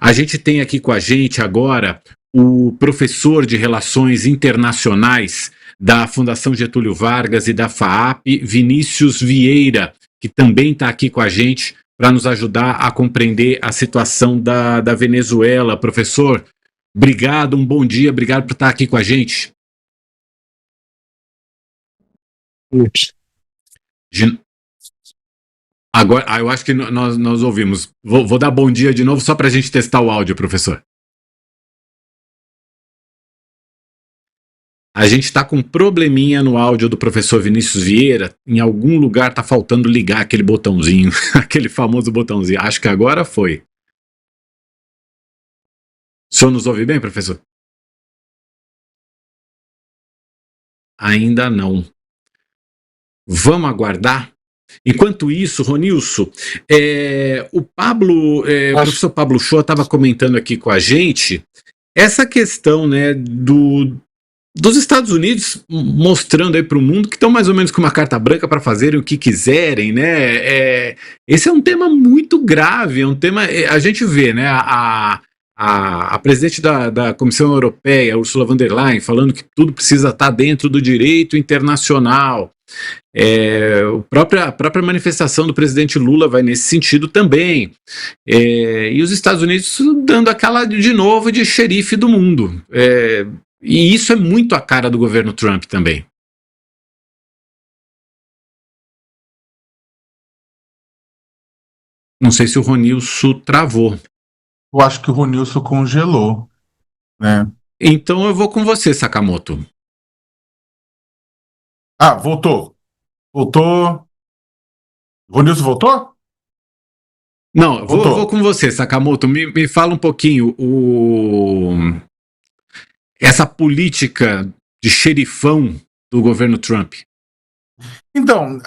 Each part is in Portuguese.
A gente tem aqui com a gente agora o professor de Relações Internacionais da Fundação Getúlio Vargas e da FAAP, Vinícius Vieira, que também está aqui com a gente para nos ajudar a compreender a situação da Venezuela. Professor, obrigado, um bom dia, obrigado por estar aqui com a gente. Agora, eu acho que nós ouvimos. Vou dar bom dia de novo só para a gente testar o áudio, professor. A gente está com um probleminha no áudio do professor Vinícius Vieira. Em algum lugar está faltando ligar aquele botãozinho, aquele famoso botãozinho. Acho que agora foi. O senhor nos ouve bem, professor? Ainda não. Vamos aguardar? Enquanto isso, Ronilson, o professor Pablo Shoa estava comentando aqui com a gente essa questão, né, dos Estados Unidos mostrando aí para o mundo que estão mais ou menos com uma carta branca para fazerem o que quiserem, né? Esse é um tema muito grave, é um tema, a gente vê, né, a presidente da Comissão Europeia, Ursula von der Leyen, falando que tudo precisa estar dentro do direito internacional. A própria manifestação do presidente Lula vai nesse sentido também. E os Estados Unidos dando aquela de novo de xerife do mundo. E isso é muito a cara do governo Trump também. Não sei se o Ronilson travou. Eu acho que o Ronilson congelou, né? Então eu vou com você, Sakamoto. Ah, voltou. Voltou. O Ronilson voltou? Não, eu vou com você, Sakamoto. Me fala um pouquinho essa política de xerifão do governo Trump. Então,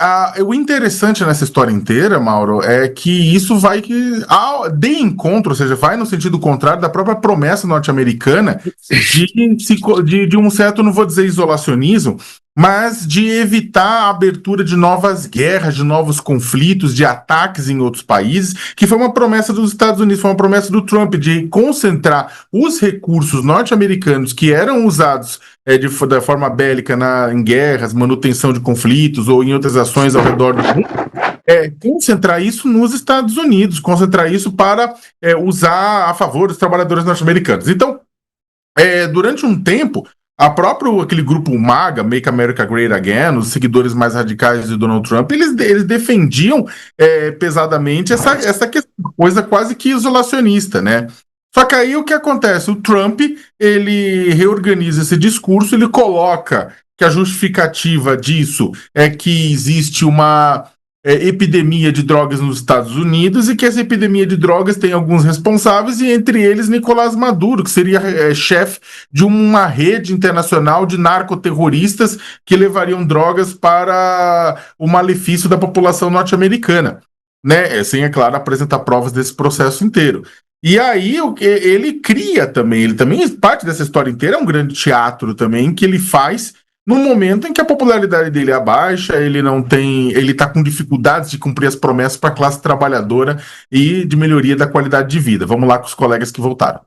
o interessante nessa história inteira, Mauro, é que isso vai de encontro, ou seja, vai no sentido contrário da própria promessa norte-americana de um certo, não vou dizer isolacionismo, mas de evitar a abertura de novas guerras, de novos conflitos, de ataques em outros países, que foi uma promessa dos Estados Unidos, foi uma promessa do Trump de concentrar os recursos norte-americanos que eram usados da forma bélica em guerras, manutenção de conflitos ou em outras ações ao redor do mundo, concentrar isso nos Estados Unidos, concentrar isso para usar a favor dos trabalhadores norte-americanos. Então, durante um tempo, aquele grupo MAGA, Make America Great Again, os seguidores mais radicais de Donald Trump, eles defendiam pesadamente essa coisa quase que isolacionista, né? Só que aí o que acontece? O Trump, ele reorganiza esse discurso, ele coloca que a justificativa disso é que existe uma epidemia de drogas nos Estados Unidos e que essa epidemia de drogas tem alguns responsáveis, e entre eles Nicolás Maduro, que seria chefe de uma rede internacional de narcoterroristas que levariam drogas para o malefício da população norte-americana, né? Sem, é claro, apresentar provas desse processo inteiro. E aí ele cria também, parte dessa história inteira é um grande teatro também que ele faz no momento em que a popularidade dele é baixa, ele está com dificuldades de cumprir as promessas para a classe trabalhadora e de melhoria da qualidade de vida. Vamos lá com os colegas que voltaram.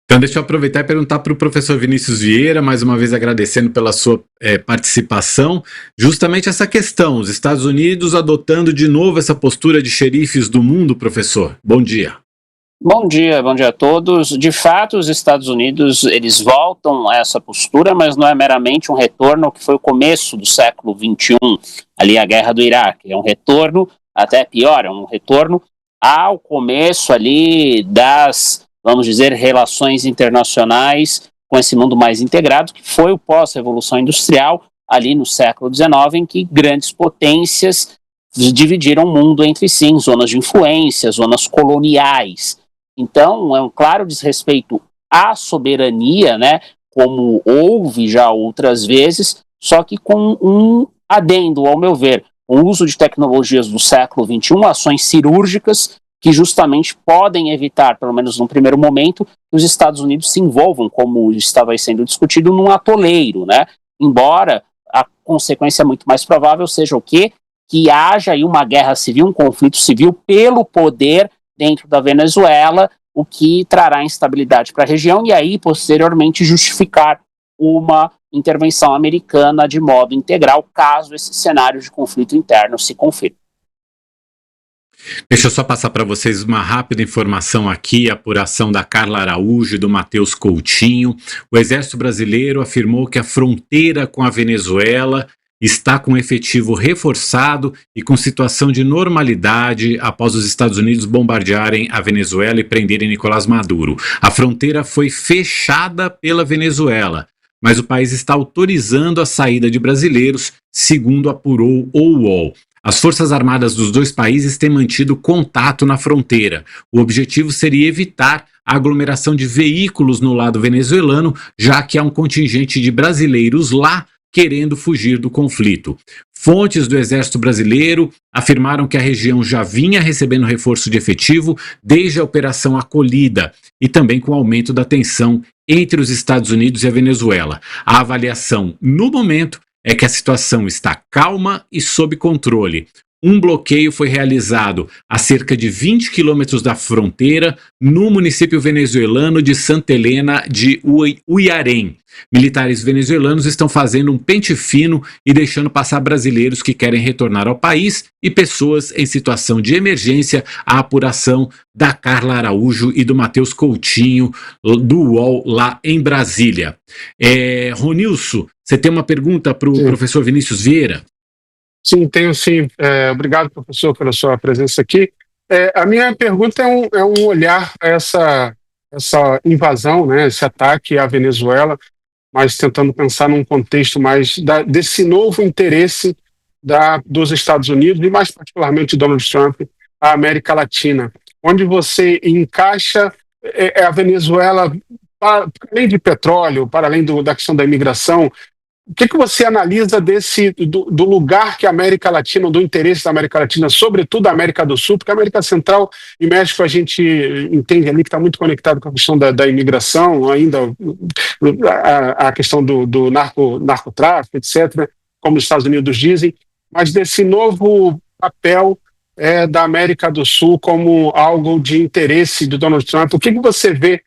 Então deixa eu aproveitar e perguntar para o professor Vinícius Vieira, mais uma vez agradecendo pela sua participação, justamente essa questão, os Estados Unidos adotando de novo essa postura de xerifes do mundo, professor. Bom dia. Bom dia a todos. De fato, os Estados Unidos, eles voltam a essa postura, mas não é meramente um retorno que foi o começo do século XXI, ali a guerra do Iraque. É um retorno, até pior, é um retorno ao começo ali das, vamos dizer, relações internacionais com esse mundo mais integrado, que foi o pós-revolução industrial, ali no século XIX, em que grandes potências dividiram o mundo entre si, em zonas de influência, zonas coloniais. Então, é um claro desrespeito à soberania, né, como houve já outras vezes, só que com um adendo, ao meu ver, o uso de tecnologias do século XXI, ações cirúrgicas, que justamente podem evitar, pelo menos num primeiro momento, que os Estados Unidos se envolvam, como estava aí sendo discutido, num atoleiro, né? Embora a consequência muito mais provável seja o quê? Que haja aí uma guerra civil, um conflito civil pelo poder dentro da Venezuela, o que trará instabilidade para a região e aí, posteriormente, justificar uma intervenção americana de modo integral, caso esse cenário de conflito interno se confirme. Deixa eu só passar para vocês uma rápida informação aqui, a apuração da Carla Araújo e do Matheus Coutinho. O Exército Brasileiro afirmou que a fronteira com a Venezuela está com efetivo reforçado e com situação de normalidade após os Estados Unidos bombardearem a Venezuela e prenderem Nicolás Maduro. A fronteira foi fechada pela Venezuela, mas o país está autorizando a saída de brasileiros, segundo apurou o UOL. As Forças Armadas dos dois países têm mantido contato na fronteira. O objetivo seria evitar a aglomeração de veículos no lado venezuelano, já que há um contingente de brasileiros lá querendo fugir do conflito. Fontes do Exército Brasileiro afirmaram que a região já vinha recebendo reforço de efetivo desde a Operação Acolhida e também com o aumento da tensão entre os Estados Unidos e a Venezuela. A avaliação, no momento, é que a situação está calma e sob controle. Um bloqueio foi realizado a cerca de 20 quilômetros da fronteira, no município venezuelano de Santa Helena de Uiarém. Militares venezuelanos estão fazendo um pente fino e deixando passar brasileiros que querem retornar ao país e pessoas em situação de emergência. A apuração da Carla Araújo e do Matheus Coutinho, do UOL, lá em Brasília. Ronilson, você tem uma pergunta para o professor Vinícius Vieira? Sim, tenho sim. Obrigado, professor, pela sua presença aqui. A minha pergunta é um olhar a essa invasão, né, esse ataque à Venezuela, mas tentando pensar num contexto mais desse novo interesse dos Estados Unidos, e mais particularmente de Donald Trump, à América Latina, onde você encaixa a Venezuela, para além de petróleo, para além da questão da imigração. O que você analisa do lugar que a América Latina, do interesse da América Latina, sobretudo a América do Sul, porque a América Central e México a gente entende ali que está muito conectado com a questão da imigração, ainda a questão do narcotráfico, etc., como os Estados Unidos dizem, mas desse novo papel da América do Sul como algo de interesse de Donald Trump. O que você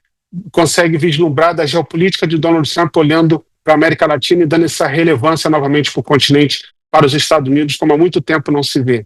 consegue vislumbrar da geopolítica de Donald Trump olhando para a América Latina e dando essa relevância novamente para o continente, para os Estados Unidos, como há muito tempo não se vê?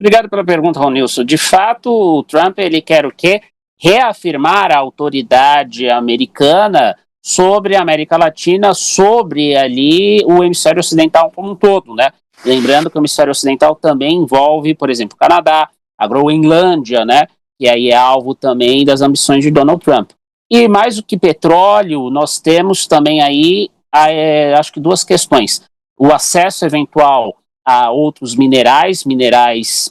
Obrigado pela pergunta, Ronilson. De fato, o Trump ele quer o quê? Reafirmar a autoridade americana sobre a América Latina, sobre ali o hemisfério ocidental como um todo, né? Lembrando que o hemisfério ocidental também envolve, por exemplo, o Canadá, a Groenlândia, né? Que aí é alvo também das ambições de Donald Trump. E mais do que petróleo, nós temos também aí, acho que duas questões. O acesso eventual a outros minerais,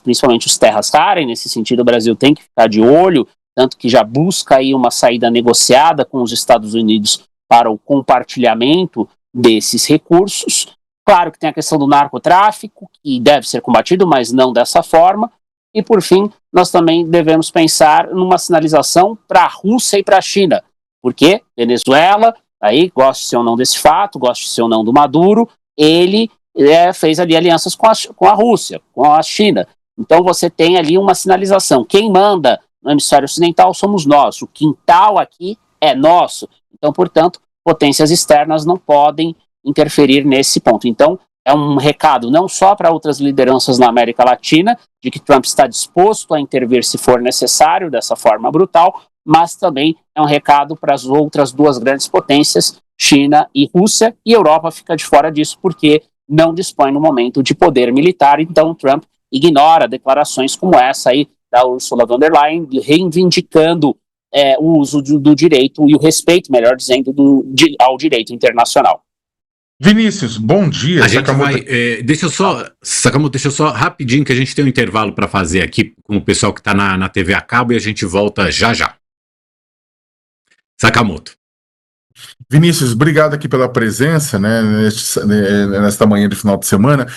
principalmente os terras raras, nesse sentido o Brasil tem que ficar de olho, tanto que já busca aí uma saída negociada com os Estados Unidos para o compartilhamento desses recursos. Claro que tem a questão do narcotráfico, que deve ser combatido, mas não dessa forma. E, por fim, nós também devemos pensar numa sinalização para a Rússia e para a China. Porque Venezuela, aí, goste-se ou não desse fato, goste-se ou não do Maduro, ele fez ali alianças com a Rússia, com a China. Então você tem ali uma sinalização. Quem manda no hemisfério ocidental somos nós. O quintal aqui é nosso. Então, portanto, potências externas não podem interferir nesse ponto. Então, é um recado não só para outras lideranças na América Latina, de que Trump está disposto a intervir se for necessário, dessa forma brutal, mas também é um recado para as outras duas grandes potências, China e Rússia, e a Europa fica de fora disso porque não dispõe no momento de poder militar. Então Trump ignora declarações como essa aí da Ursula von der Leyen, reivindicando o uso do direito e o respeito, melhor dizendo, ao direito internacional. Vinícius, bom dia. A gente vai, Sakamoto, deixa eu só rapidinho que a gente tem um intervalo para fazer aqui com o pessoal que está na TV a cabo e a gente volta já já. Sakamoto. Vinícius, obrigado aqui pela presença, né, nesta manhã de final de semana.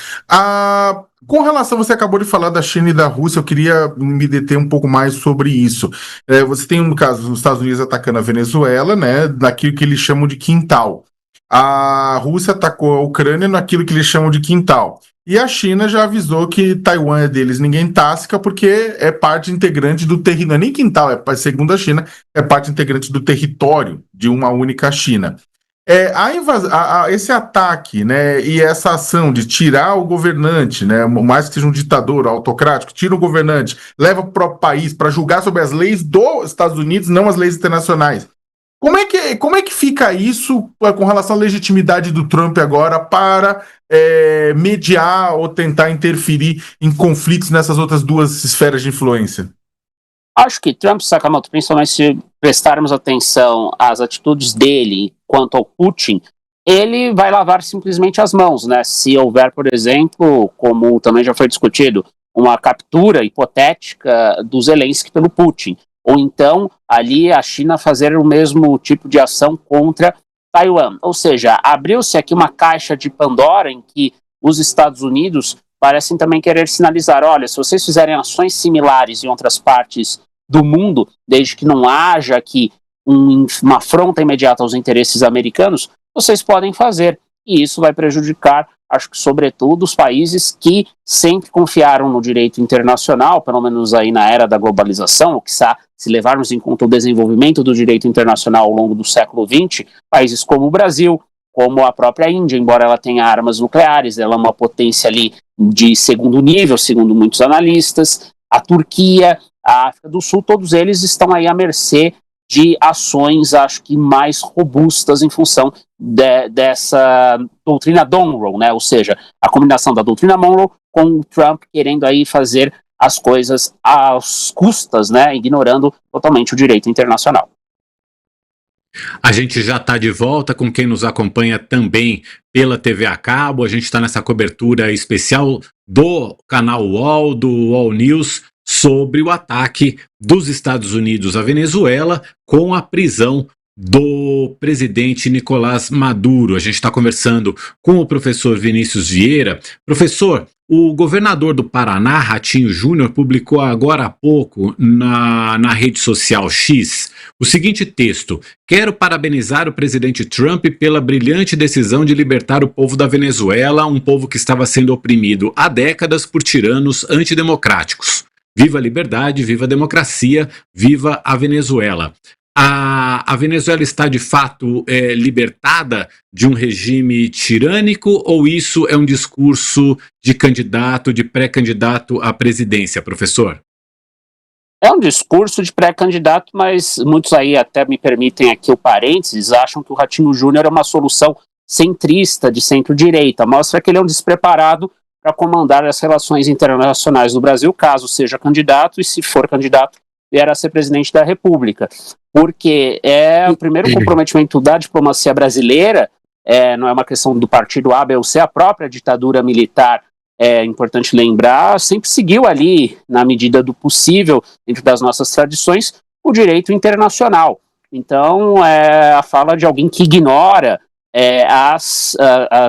Com relação, você acabou de falar da China e da Rússia, eu queria me deter um pouco mais sobre isso. Você tem, no caso, os Estados Unidos atacando a Venezuela, né, naquilo que eles chamam de quintal. A Rússia atacou a Ucrânia naquilo que eles chamam de quintal. e a China já avisou que Taiwan é deles, ninguém tasca, porque é parte integrante do território, não é nem quintal, segundo a China, é parte integrante do território de uma única China. Esse ataque, né, e essa ação de tirar o governante, né, mais que seja um ditador autocrático, tira o governante, leva para o próprio país para julgar sobre as leis dos Estados Unidos, não as leis internacionais. Como é que fica isso com relação à legitimidade do Trump agora para mediar ou tentar interferir em conflitos nessas outras duas esferas de influência? Acho que Trump, Sakamoto, principalmente se prestarmos atenção às atitudes dele quanto ao Putin, ele vai lavar simplesmente as mãos, né? Se houver, por exemplo, como também já foi discutido, uma captura hipotética do Zelensky pelo Putin, ou então ali a China fazer o mesmo tipo de ação contra Taiwan. Ou seja, abriu-se aqui uma caixa de Pandora em que os Estados Unidos parecem também querer sinalizar, olha, se vocês fizerem ações similares em outras partes do mundo, desde que não haja aqui uma afronta imediata aos interesses americanos, vocês podem fazer. E isso vai prejudicar, acho que sobretudo, os países que sempre confiaram no direito internacional, pelo menos aí na era da globalização, ou quiçá, se levarmos em conta o desenvolvimento do direito internacional ao longo do século XX, países como o Brasil, como a própria Índia, embora ela tenha armas nucleares, ela é uma potência ali de segundo nível, segundo muitos analistas, a Turquia, a África do Sul, todos eles estão aí à mercê de ações, acho que mais robustas em função dessa doutrina Monroe, né? Ou seja, a combinação da doutrina Monroe com o Trump querendo aí fazer as coisas às custas, né? Ignorando totalmente o direito internacional. A gente já está de volta com quem nos acompanha também pela TV a cabo. A gente está nessa cobertura especial do canal UOL, do UOL News, sobre o ataque dos Estados Unidos à Venezuela com a prisão do presidente Nicolás Maduro. A gente está conversando com o professor Vinícius Vieira. Professor, o governador do Paraná, Ratinho Júnior, publicou agora há pouco na rede social X o seguinte texto: quero parabenizar o presidente Trump pela brilhante decisão de libertar o povo da Venezuela, um povo que estava sendo oprimido há décadas por tiranos antidemocráticos. Viva a liberdade, viva a democracia, viva a Venezuela. A Venezuela está de fato libertada de um regime tirânico, ou isso é um discurso de candidato, de pré-candidato à presidência, professor? É um discurso de pré-candidato, mas muitos aí até me permitem aqui o parênteses, acham que o Ratinho Júnior é uma solução centrista, de centro-direita, mostra que ele é um despreparado para comandar as relações internacionais do Brasil, caso seja candidato, e se for candidato, vier a ser presidente da República. Porque é o primeiro comprometimento da diplomacia brasileira, não é uma questão do partido A, B ou C, a própria ditadura militar, é importante lembrar, sempre seguiu ali, na medida do possível, dentro das nossas tradições, o direito internacional. Então, a fala de alguém que ignora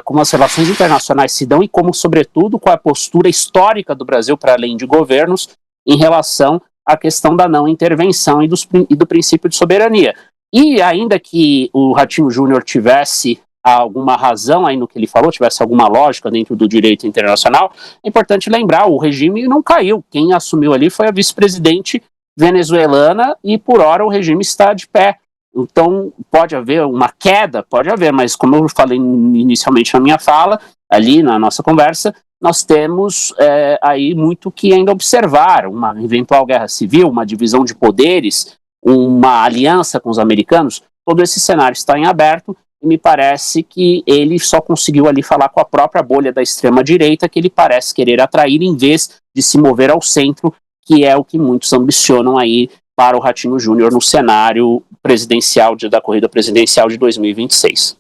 como as relações internacionais se dão e como, sobretudo, com a postura histórica do Brasil, para além de governos, em relação à questão da não intervenção e do princípio de soberania. E ainda que o Ratinho Júnior tivesse alguma razão aí no que ele falou, tivesse alguma lógica dentro do direito internacional, é importante lembrar, o regime não caiu. Quem assumiu ali foi a vice-presidente venezuelana e, por hora, o regime está de pé. Então, pode haver uma queda? Pode haver, mas como eu falei inicialmente na minha fala, ali na nossa conversa, nós temos aí muito que ainda observar, uma eventual guerra civil, uma divisão de poderes, uma aliança com os americanos, todo esse cenário está em aberto e me parece que ele só conseguiu ali falar com a própria bolha da extrema-direita que ele parece querer atrair em vez de se mover ao centro, que é o que muitos ambicionam aí para o Ratinho Júnior no cenário presidencial, da corrida presidencial de 2026.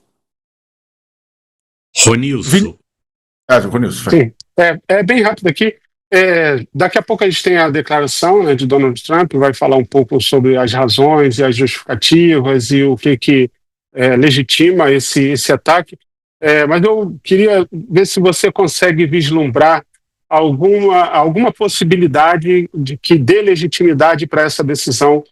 Ronilson. Ronilson. Sim, é bem rápido aqui. Daqui a pouco a gente tem a declaração, né, de Donald Trump, vai falar um pouco sobre as razões e as justificativas e o que legitima esse ataque. Mas eu queria ver se você consegue vislumbrar alguma possibilidade de que dê legitimidade para essa decisão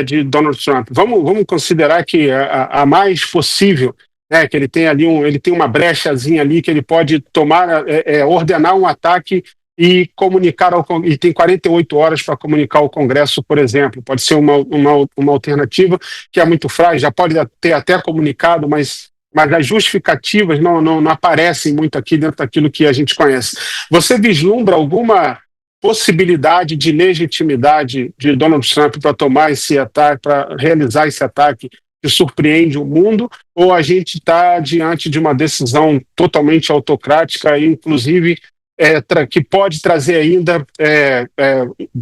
de Donald Trump. Vamos considerar que a mais possível né, que ele tem ali ele tem uma brechazinha ali que ele pode tomar, ordenar um ataque e comunicar e tem 48 horas para comunicar ao Congresso, por exemplo. Pode ser uma alternativa que é muito frágil, já pode ter até comunicado, mas as justificativas não aparecem muito aqui dentro daquilo que a gente conhece. Você vislumbra alguma possibilidade de legitimidade de Donald Trump para tomar esse ataque, para realizar esse ataque que surpreende o mundo, ou a gente está diante de uma decisão totalmente autocrática e, inclusive, que pode trazer ainda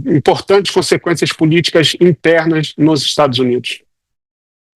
importantes consequências políticas internas nos Estados Unidos?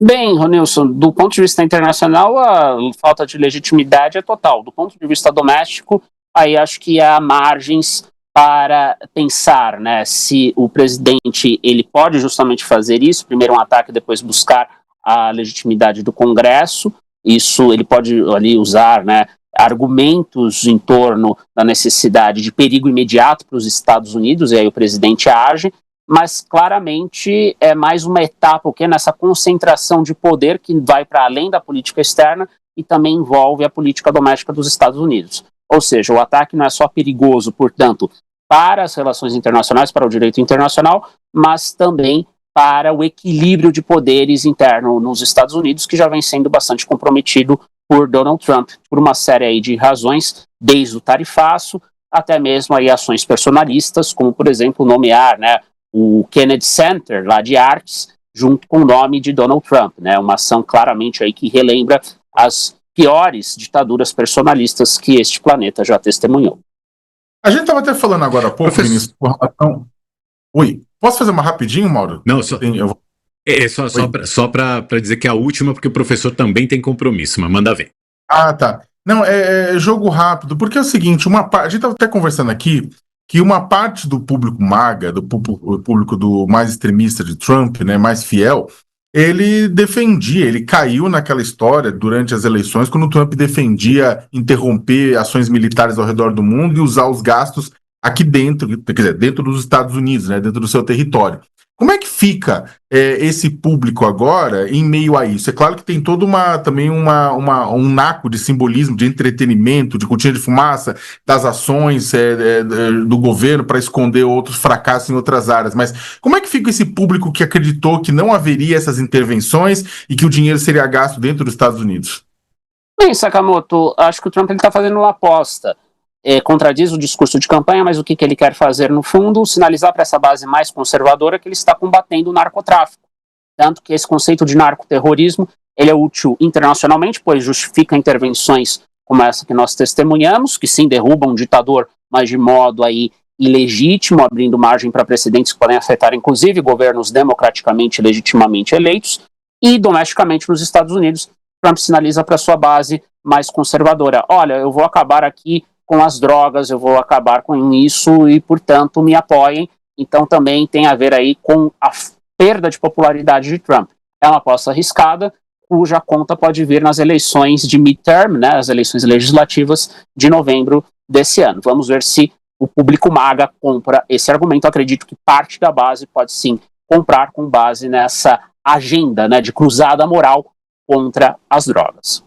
Bem, Ronilson, do ponto de vista internacional, a falta de legitimidade é total. Do ponto de vista doméstico, aí acho que há margens para pensar, né, se o presidente ele pode justamente fazer isso, primeiro um ataque, depois buscar a legitimidade do Congresso. Isso ele pode ali usar, né, argumentos em torno da necessidade de perigo imediato para os Estados Unidos, e aí o presidente age, mas claramente é mais uma etapa nessa concentração de poder que vai para além da política externa e também envolve a política doméstica dos Estados Unidos. Ou seja, o ataque não é só perigoso, portanto, para as relações internacionais, para o direito internacional, mas também para o equilíbrio de poderes interno nos Estados Unidos, que já vem sendo bastante comprometido por Donald Trump, por uma série aí de razões, desde o tarifaço até mesmo aí ações personalistas, como, por exemplo, nomear, né, o Kennedy Center, lá de artes, junto com o nome de Donald Trump, né, uma ação claramente aí que relembra as piores ditaduras personalistas que este planeta já testemunhou. A gente estava até falando agora há pouco, Vinícius, com relação... Oi, posso fazer uma rapidinho, Mauro? Não, só para dizer que é a última, porque o professor também tem compromisso, mas manda ver. Ah, tá. Não, é jogo rápido, porque é o seguinte, a gente estava até conversando aqui que uma parte do público MAGA, do público do mais extremista de Trump, né, mais fiel, ele caiu naquela história durante as eleições, quando o Trump defendia interromper ações militares ao redor do mundo e usar os gastos aqui dentro, quer dizer, dentro dos Estados Unidos, né, dentro do seu território. Como é que fica esse público agora em meio a isso? É claro que tem todo um naco de simbolismo, de entretenimento, de cortina de fumaça, das ações do governo para esconder outros fracassos em outras áreas. Mas como é que fica esse público que acreditou que não haveria essas intervenções e que o dinheiro seria gasto dentro dos Estados Unidos? Bem, Sakamoto, acho que o Trump está fazendo uma aposta. Contradiz o discurso de campanha, mas o que ele quer fazer no fundo? Sinalizar para essa base mais conservadora que ele está combatendo o narcotráfico. Tanto que esse conceito de narcoterrorismo ele é útil internacionalmente, pois justifica intervenções como essa que nós testemunhamos, que sim derrubam um ditador, mas de modo aí ilegítimo, abrindo margem para precedentes que podem afetar inclusive governos democraticamente e legitimamente eleitos, e domesticamente nos Estados Unidos, Trump sinaliza para sua base mais conservadora: olha, eu vou acabar aqui com as drogas, eu vou acabar com isso e, portanto, me apoiem. Então também tem a ver aí com a perda de popularidade de Trump. É uma aposta arriscada, cuja conta pode vir nas eleições de midterm, né, as eleições legislativas de novembro desse ano. Vamos ver se o público MAGA compra esse argumento. Eu acredito que parte da base pode sim comprar com base nessa agenda, né, de cruzada moral contra as drogas.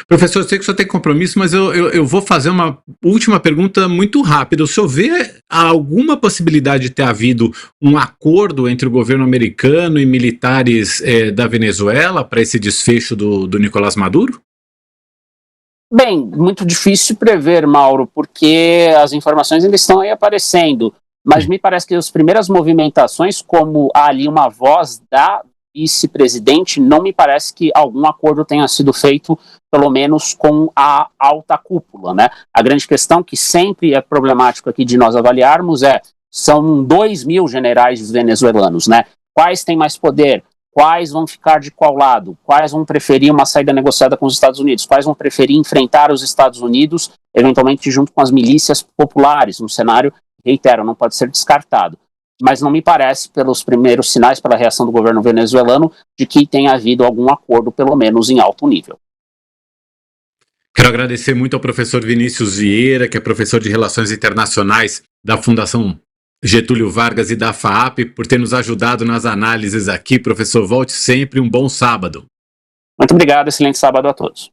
Professor, eu sei que o senhor tem compromisso, mas eu vou fazer uma última pergunta muito rápida. O senhor vê alguma possibilidade de ter havido um acordo entre o governo americano e militares da Venezuela para esse desfecho do Nicolás Maduro? Bem, muito difícil prever, Mauro, porque as informações ainda estão aí aparecendo. Mas me parece que as primeiras movimentações, como há ali uma voz da vice-presidente, não me parece que algum acordo tenha sido feito, pelo menos com a alta cúpula, né? A grande questão que sempre é problemático aqui de nós avaliarmos são 2.000 generais venezuelanos, né? Quais têm mais poder? Quais vão ficar de qual lado? Quais vão preferir uma saída negociada com os Estados Unidos? Quais vão preferir enfrentar os Estados Unidos, eventualmente junto com as milícias populares? Um cenário, reitero, não pode ser descartado. Mas não me parece, pelos primeiros sinais, pela reação do governo venezuelano, de que tenha havido algum acordo, pelo menos em alto nível. Quero agradecer muito ao professor Vinícius Vieira, que é professor de Relações Internacionais da Fundação Getúlio Vargas e da FAAP, por ter nos ajudado nas análises aqui. Professor, volte sempre, um bom sábado. Muito obrigado, excelente sábado a todos.